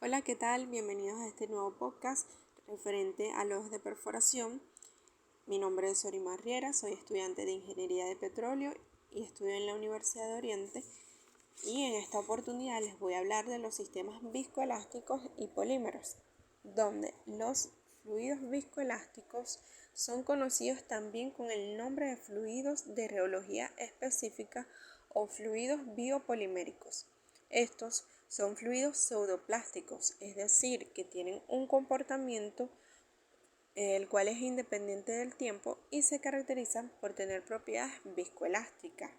Hola, ¿qué tal? Bienvenidos a este nuevo podcast referente a los de perforación. Mi nombre es Orimar Riera, soy estudiante de Ingeniería de Petróleo y estudio en la Universidad de Oriente. Y en esta oportunidad les voy a hablar de los sistemas viscoelásticos y polímeros, donde los fluidos viscoelásticos son conocidos también con el nombre de fluidos de reología específica o fluidos biopoliméricos. Estos son fluidos pseudoplásticos, es decir, que tienen un comportamiento el cual es independiente del tiempo y se caracterizan por tener propiedades viscoelásticas,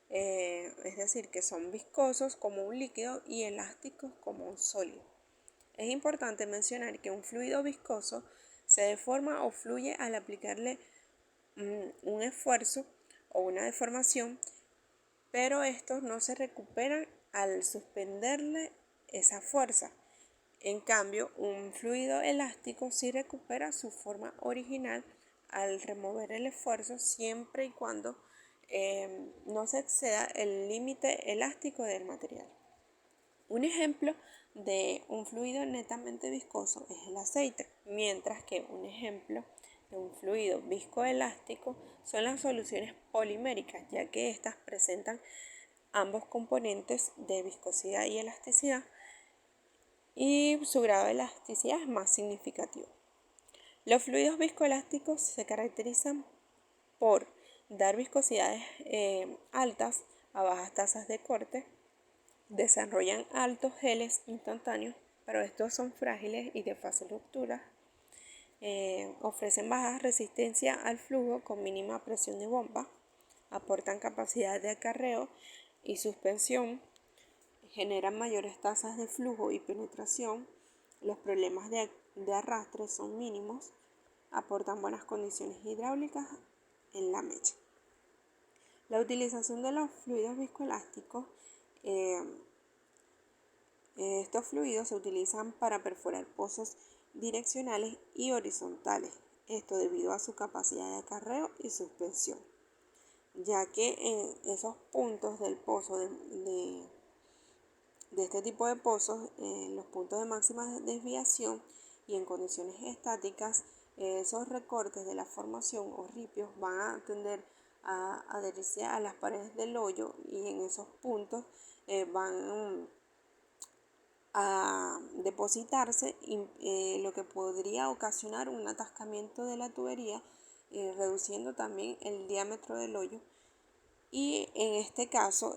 es decir, que son viscosos como un líquido y elásticos como un sólido. Es importante mencionar que un fluido viscoso se deforma o fluye al aplicarle un esfuerzo o una deformación, pero estos no se recuperan al suspenderle esa fuerza. En cambio, un fluido elástico sí recupera su forma original al remover el esfuerzo siempre y cuando no se exceda el límite elástico del material. Un ejemplo de un fluido netamente viscoso es el aceite, mientras que un ejemplo de un fluido viscoelástico son las soluciones poliméricas, ya que éstas presentan ambos componentes de viscosidad y elasticidad, y su grado de elasticidad es más significativo. Los fluidos viscoelásticos se caracterizan por dar viscosidades altas a bajas tasas de corte, desarrollan altos geles instantáneos, pero estos son frágiles y de fácil ruptura, ofrecen baja resistencia al flujo con mínima presión de bomba, aportan capacidad de acarreo y suspensión, generan mayores tasas de flujo y penetración, los problemas de arrastre son mínimos, aportan buenas condiciones hidráulicas en la mecha. La utilización de los fluidos viscoelásticos, estos fluidos se utilizan para perforar pozos direccionales y horizontales, esto debido a su capacidad de acarreo y suspensión, ya que en esos puntos del pozo de este tipo de pozos, los puntos de máxima desviación y en condiciones estáticas, esos recortes de la formación o ripios van a tender a adherirse a las paredes del hoyo y en esos puntos van a depositarse, lo que podría ocasionar un atascamiento de la tubería, reduciendo también el diámetro del hoyo. Y en este caso,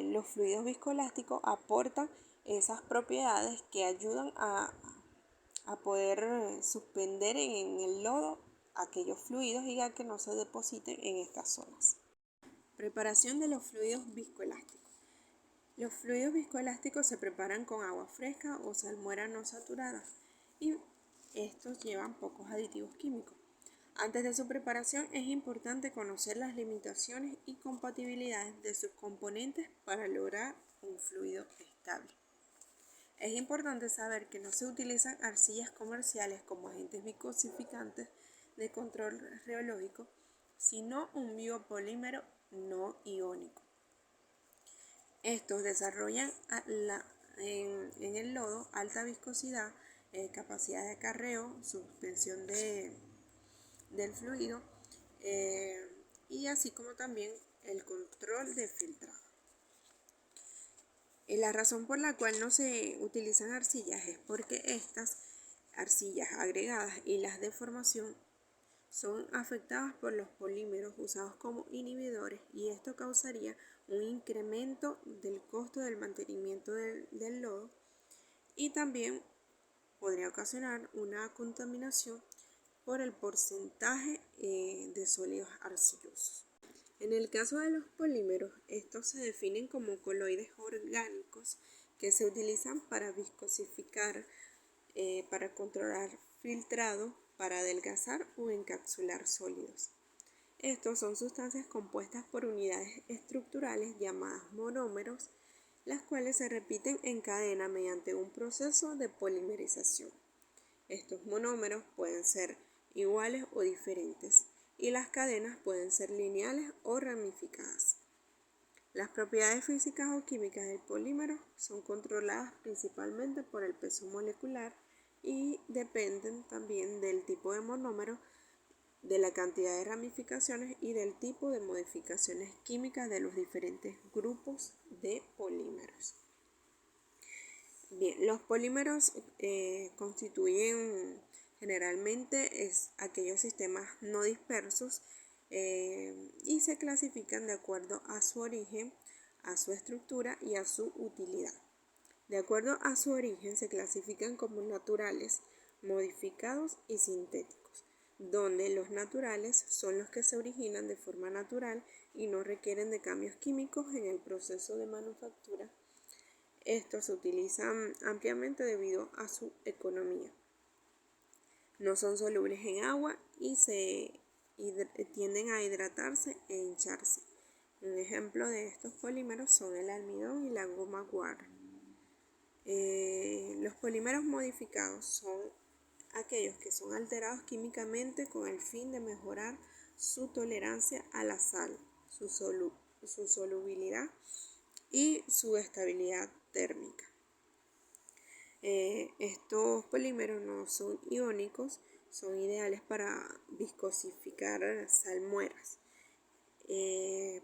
los fluidos viscoelásticos aportan esas propiedades que ayudan a poder suspender en el lodo aquellos fluidos y a que no se depositen en estas zonas. Preparación de los fluidos viscoelásticos. Los fluidos viscoelásticos se preparan con agua fresca o salmuera no saturada y estos llevan pocos aditivos químicos. Antes de su preparación es importante conocer las limitaciones y compatibilidades de sus componentes para lograr un fluido estable. Es importante saber que no se utilizan arcillas comerciales como agentes viscosificantes de control reológico, sino un biopolímero no iónico. Estos desarrollan en el lodo alta viscosidad, capacidad de acarreo, suspensión del fluido, y así como también el control de filtrado. La razón por la cual no se utilizan arcillas es porque estas arcillas agregadas y las de formación son afectadas por los polímeros usados como inhibidores y esto causaría un incremento del costo del mantenimiento del lodo y también podría ocasionar una contaminación por el porcentaje de sólidos arcillosos. En el caso de los polímeros, estos se definen como coloides orgánicos que se utilizan para viscosificar, para controlar filtrado, para adelgazar o encapsular sólidos. Estos son sustancias compuestas por unidades estructurales llamadas monómeros, las cuales se repiten en cadena mediante un proceso de polimerización. Estos monómeros pueden ser iguales o diferentes y las cadenas pueden ser lineales o ramificadas. Las propiedades físicas o químicas del polímero son controladas principalmente por el peso molecular y dependen también del tipo de monómero, de la cantidad de ramificaciones y del tipo de modificaciones químicas de los diferentes grupos de polímeros. Bien, los polímeros constituyen generalmente aquellos sistemas no dispersos y se clasifican de acuerdo a su origen, a su estructura y a su utilidad. De acuerdo a su origen se clasifican como naturales, modificados y sintéticos, donde los naturales son los que se originan de forma natural y no requieren de cambios químicos en el proceso de manufactura. Estos se utilizan ampliamente debido a su economía. No son solubles en agua y tienden a hidratarse e hincharse. Un ejemplo de estos polímeros son el almidón y la goma guar. Los polímeros modificados son aquellos que son alterados químicamente con el fin de mejorar su tolerancia a la sal, su solubilidad y su estabilidad térmica. Estos polímeros no son iónicos, son ideales para viscosificar salmueras.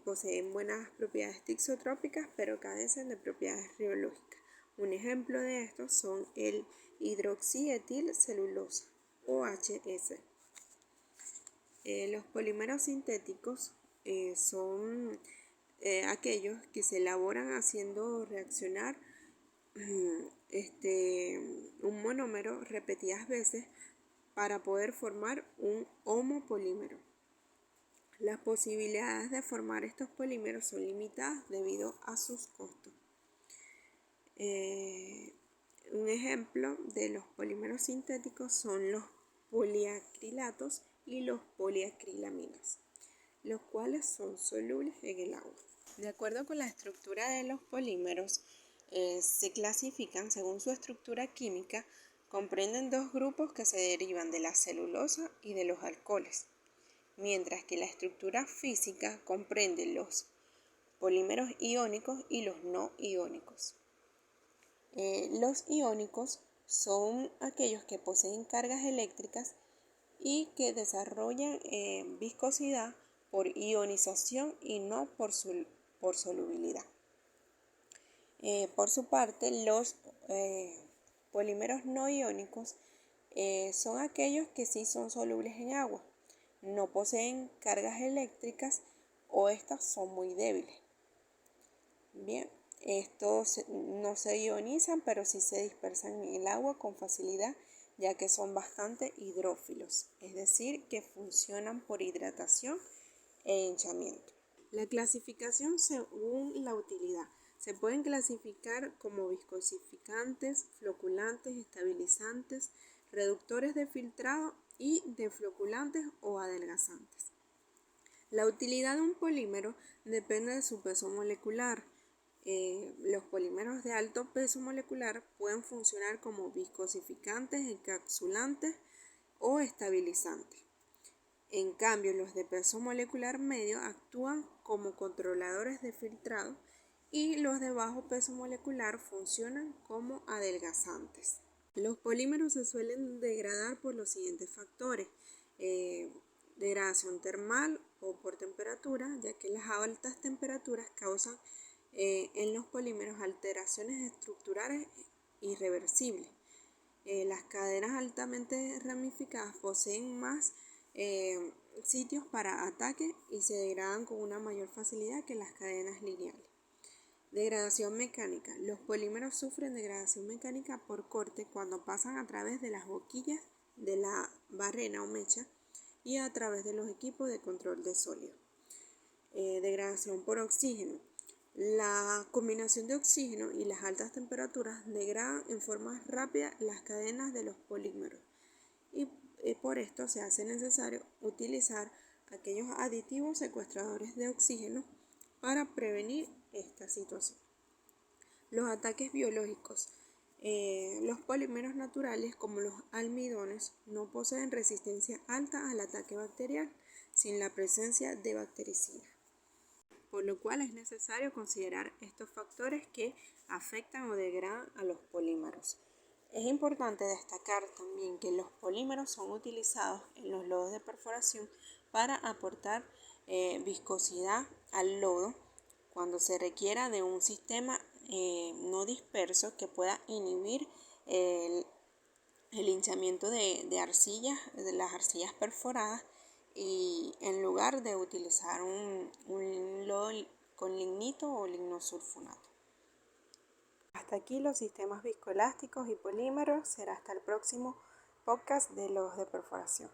Poseen buenas propiedades tixotrópicas, pero carecen de propiedades ribológicas. Un ejemplo de estos son el hidroxietilcelulosa, OHS. Los polímeros sintéticos son aquellos que se elaboran haciendo reaccionar un monómero repetidas veces para poder formar un homopolímero. Las posibilidades de formar estos polímeros son limitadas debido a sus costos. Un ejemplo de los polímeros sintéticos son los poliacrilatos y los poliacrilaminas, los cuales son solubles en el agua. De acuerdo con la estructura de los polímeros, se clasifican según su estructura química. Comprenden dos grupos que se derivan de la celulosa y de los alcoholes, mientras que la estructura física comprende los polímeros iónicos y los no iónicos. Los iónicos son aquellos que poseen cargas eléctricas y que desarrollan viscosidad por ionización y no por solubilidad. Por su parte, los polímeros no iónicos son aquellos que sí son solubles en agua, no poseen cargas eléctricas o estas son muy débiles. Bien, estos no se ionizan, pero sí se dispersan en el agua con facilidad, ya que son bastante hidrófilos, es decir, que funcionan por hidratación e hinchamiento. La clasificación según la utilidad. Se pueden clasificar como viscosificantes, floculantes, estabilizantes, reductores de filtrado y defloculantes o adelgazantes. La utilidad de un polímero depende de su peso molecular. Los polímeros de alto peso molecular pueden funcionar como viscosificantes, encapsulantes o estabilizantes. En cambio, los de peso molecular medio actúan como controladores de filtrado y los de bajo peso molecular funcionan como adelgazantes. Los polímeros se suelen degradar por los siguientes factores: degradación termal o por temperatura, ya que las altas temperaturas causan en los polímeros alteraciones estructurales irreversibles. Las cadenas altamente ramificadas poseen más sitios para ataque y se degradan con una mayor facilidad que las cadenas lineales. Degradación mecánica. Los polímeros sufren degradación mecánica por corte cuando pasan a través de las boquillas de la barrena o mecha y a través de los equipos de control de sólidos. Degradación por oxígeno. La combinación de oxígeno y las altas temperaturas degradan en forma rápida las cadenas de los polímeros y por esto se hace necesario utilizar aquellos aditivos secuestradores de oxígeno para prevenir esta situación. Los ataques biológicos. Los polímeros naturales, como los almidones, no poseen resistencia alta al ataque bacterial sin la presencia de bactericidas. por lo cual es necesario considerar estos factores que afectan o degradan a los polímeros. Es importante destacar también que los polímeros son utilizados en los lodos de perforación para aportar viscosidad al lodo cuando se requiera de un sistema no disperso que pueda inhibir el hinchamiento de arcillas, de las arcillas perforadas, y en lugar de utilizar un lodo con lignito o lignosulfonato. Hasta aquí los sistemas viscoelásticos y polímeros. Será hasta el próximo podcast de los de perforación.